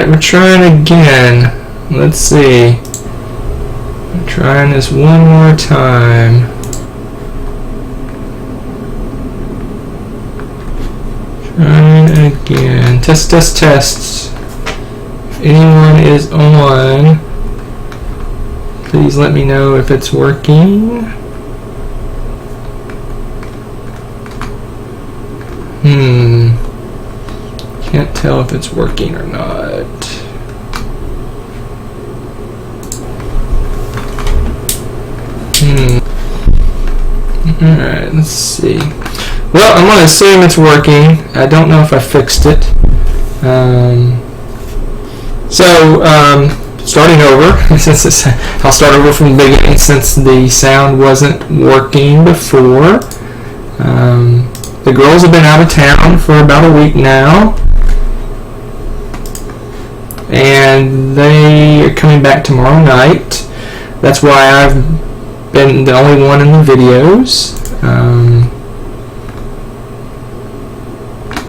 Alright, we're trying again. Let's see. I'm trying this one more time. Trying again. Test, test, test. If anyone is on, please let me know if it's working. Can't tell if it's working or not. Alright, let's see. Well, I'm going to assume it's working. I don't know if I fixed it. Starting over. I'll start over from the beginning since the sound wasn't working before. The girls have been out of town for about a week now. And they are coming back tomorrow night. That's why I've been the only one in the videos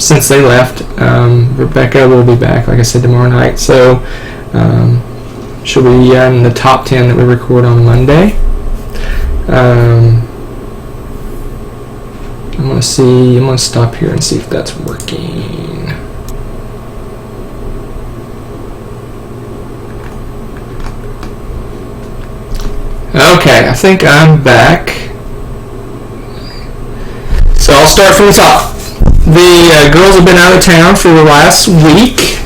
since they left. Rebecca will be back, like I said, tomorrow night. So she'll be in the top 10 that we record on Monday. I'm going to stop here and see if that's working. Okay, I think I'm back. So I'll start from the top. The girls have been out of town for the last week.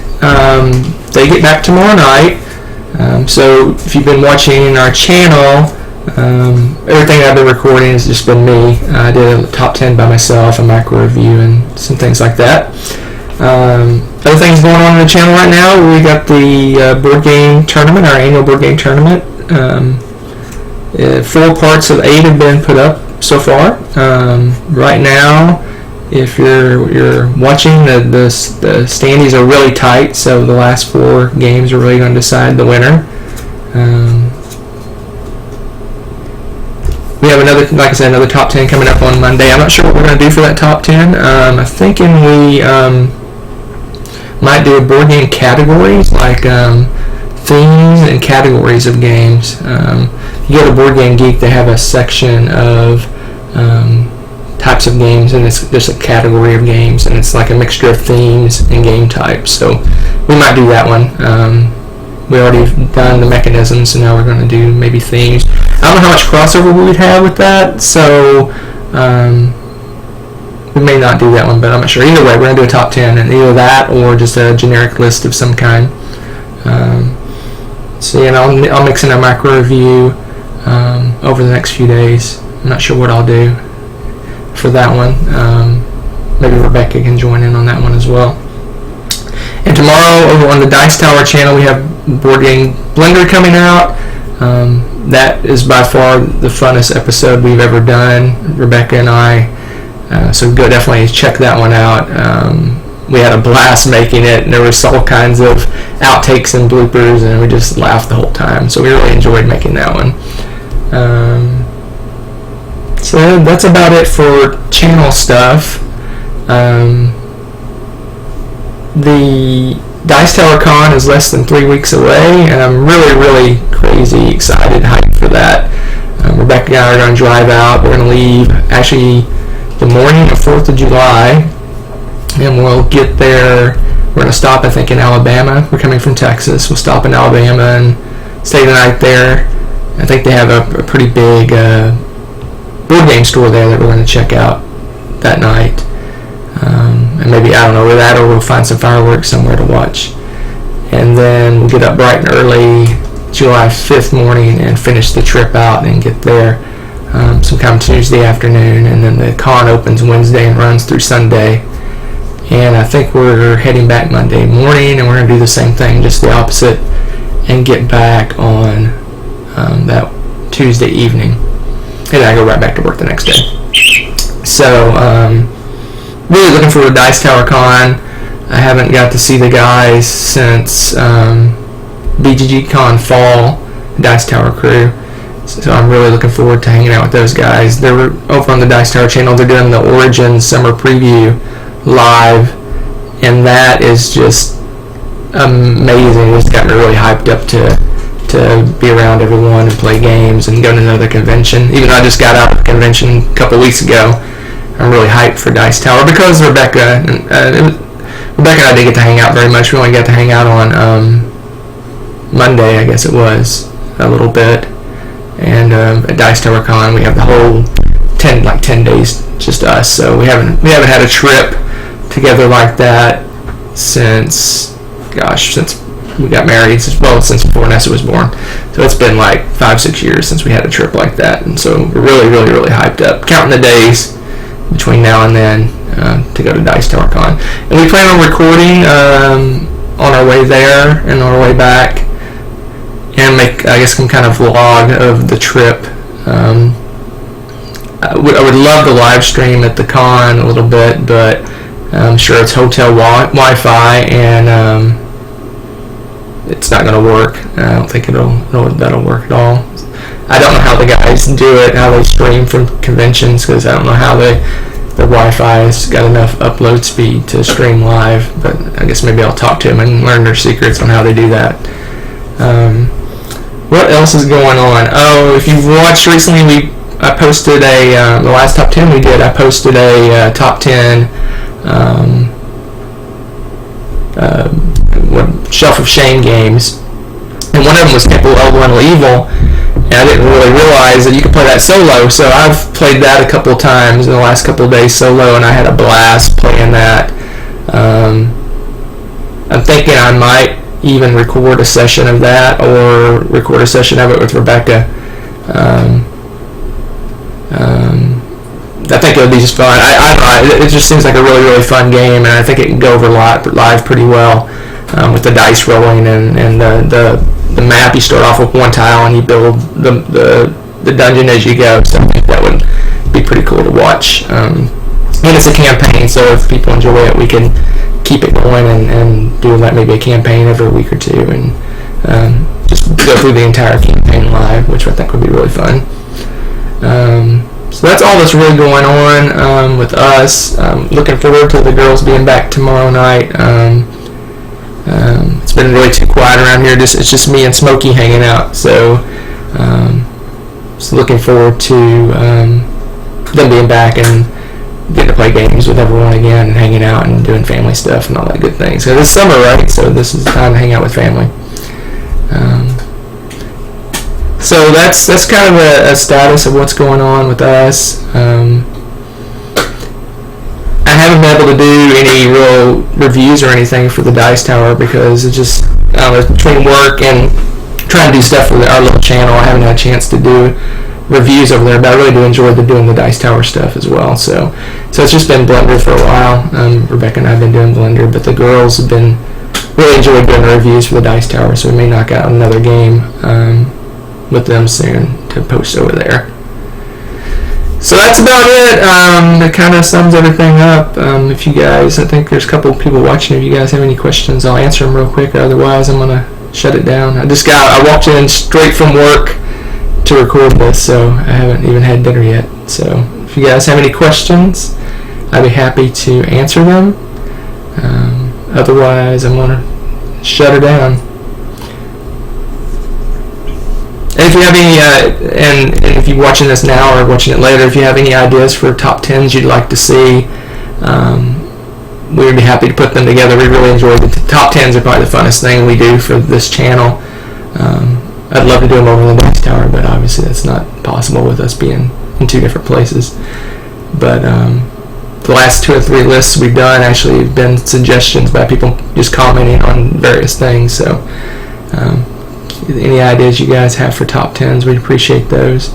They get back tomorrow night. So if you've been watching our channel, everything I've been recording has just been me. I did a top 10 by myself, a macro review, and some things like that. Other things going on the channel right now, we got the board game tournament, our annual board game tournament. 4 parts of 8 have been put up so far. Right now, if you're watching, the standings are really tight, so the last 4 games are really going to decide the winner. We have another top 10 coming up on Monday. I'm not sure what we're going to do for that top 10. I'm thinking we might do a board game categories, like themes and categories of games. You go to Board Game Geek, they have a section of types of games, and it's just a category of games, and it's like a mixture of themes and game types. So we might do that one. We already done the mechanisms, so now we're going to do maybe themes. I don't know how much crossover we would have with that, so we may not do that one, but I'm not sure. Either way, we're going to do a top 10, and either that or just a generic list of some kind. I'll mix in a macro review over the next few days. I'm not sure what I'll do for that one. Maybe Rebecca can join in on that one as well. And tomorrow over on the Dice Tower channel we have Board Game Blender coming out. That is by far the funnest episode we've ever done, Rebecca and I. So go definitely check that one out. We had a blast making it, and there was all kinds of outtakes and bloopers, and we just laughed the whole time. So we really enjoyed making that one. So that's about it for channel stuff. The Dice Tower Con is less than 3 weeks away, and I'm really crazy excited, hyped for that. Rebecca and I are going to drive out. We're going to leave actually the morning of 4th of July, and we'll get there. We're going to stop, I think, in Alabama. We're coming from Texas. We'll stop in Alabama and stay the night there. I think they have a pretty big board game store there that we're going to check out that night. And maybe, I don't know, with that, or we'll find some fireworks somewhere to watch. And then we'll get up bright and early July 5th morning and finish the trip out and get there sometime Tuesday afternoon. And then the con opens Wednesday and runs through Sunday. And I think we're heading back Monday morning, and we're going to do the same thing, just the opposite, and get back on that Tuesday evening. And then I go right back to work the next day. So, really looking forward to Dice Tower Con. I haven't got to see the guys since BGG Con Fall, Dice Tower crew. So I'm really looking forward to hanging out with those guys. They're over on the Dice Tower channel. They're doing the Origin Summer Preview live, and that is just amazing. It's got me really hyped up to be around everyone and play games and go to another convention. Even though I just got out of the convention a couple weeks ago, I'm really hyped for Dice Tower because Rebecca and I didn't get to hang out very much. We only got to hang out on Monday, I guess it was, a little bit. And at Dice Tower Con, we have the whole 10 days just us. So we haven't had a trip together like that since we got married, since before Nessa was born. So it's been like 5-6 years since we had a trip like that, and so we're really, really, really hyped up, counting the days between now and then to go to Dice Tower Con. And we plan on recording on our way there and on our way back, and make, I guess, some kind of vlog of the trip. I would love to live stream at the con a little bit, but I'm sure it's hotel Wi-Fi, and it's not going to work. I don't think that'll work at all. I don't know how the guys do it, how they stream from conventions, because I don't know how their Wi-Fi has got enough upload speed to stream live, but I guess maybe I'll talk to them and learn their secrets on how they do that. What else is going on? Oh, if you've watched recently, I posted the last top 10 we did, I posted a top 10 Shelf of Shame games, and one of them was Temple Elemental Evil, and I didn't really realize that you could play that solo, so I've played that a couple times in the last couple of days solo, and I had a blast playing that. I'm thinking I might even record a session of that, or record a session of it with Rebecca. I think it would be just fun. It just seems like a really, really fun game, and I think it can go over live pretty well, with the dice rolling and the map. You start off with one tile and you build the dungeon as you go. So I think that would be pretty cool to watch. And it's a campaign, so if people enjoy it, we can keep it going and do like maybe a campaign every week or two, and just go through the entire campaign live, which I think would be really fun. So that's all that's really going on with us. Looking forward to the girls being back tomorrow night. It's been really too quiet around here. It's just me and Smokey hanging out. So looking forward to them being back and getting to play games with everyone again and hanging out and doing family stuff and all that good things. So this is summer, right? So this is the time to hang out with family. So that's kind of a status of what's going on with us. I haven't been able to do any real reviews or anything for the Dice Tower because it's just between work and trying to do stuff for our little channel, I haven't had a chance to do reviews over there, but I really do enjoy doing the Dice Tower stuff as well. So it's just been Blender for a while. Rebecca and I have been doing Blender, but the girls have been really enjoyed doing the reviews for the Dice Tower, so we may knock out another game with them soon to post over there. So that's about it. That kind of sums everything up. If you guys, I think there's a couple of people watching. If you guys have any questions, I'll answer them real quick. Otherwise, I'm gonna shut it down. I walked in straight from work to record this, so I haven't even had dinner yet. So if you guys have any questions, I'd be happy to answer them. Otherwise, I'm gonna shut her down. And if you have any, and if you're watching this now or watching it later, if you have any ideas for top 10s you'd like to see, we would be happy to put them together. We really enjoy the top 10s are probably the funnest thing we do for this channel. I'd love to do them over the Dice Tower, but obviously that's not possible with us being in two different places. But the last 2 or 3 lists we've done actually have been suggestions by people just commenting on various things. So any ideas you guys have for top 10s, we'd appreciate those.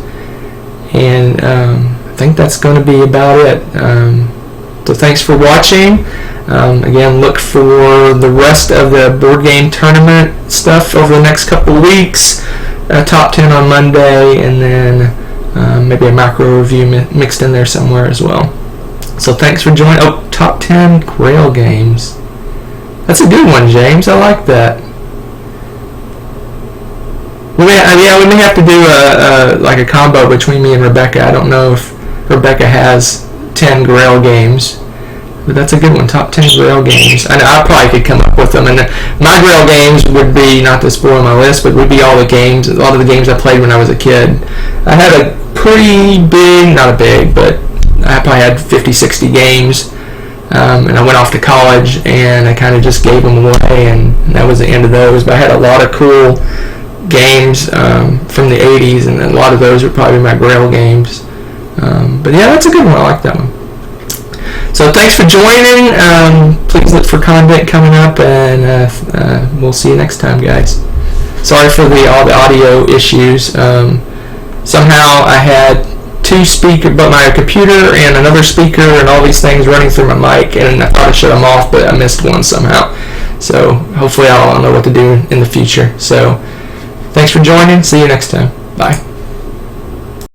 And I think that's going to be about it. So thanks for watching. Again, look for the rest of the board game tournament stuff over the next couple of weeks. Top 10 on Monday, and then maybe a macro review mixed in there somewhere as well. So thanks for joining. Oh, top 10 Grail games. That's a good one, James. I like that. We may have to do like a combo between me and Rebecca. I don't know if Rebecca has 10 Grail games But that's a good one. Top 10 Grail games. I probably could come up with them. And my Grail games would be, not to spoil my list, but would be all the games, a lot of the games I played when I was a kid. I had a pretty big, not a big, but I probably had 50, 60 games. And I went off to college, and I kind of just gave them away, and that was the end of those. But I had a lot of cool games from the 80s, and a lot of those are probably my Grail games. But yeah, that's a good one. I like that one. So thanks for joining. Please look for content coming up, and we'll see you next time, guys. Sorry for all the audio issues. Somehow I had two speakers, but my computer and another speaker and all these things running through my mic, and I thought I shut them off, but I missed one somehow. So hopefully I'll know what to do in the future. So thanks for joining. See you next time. Bye.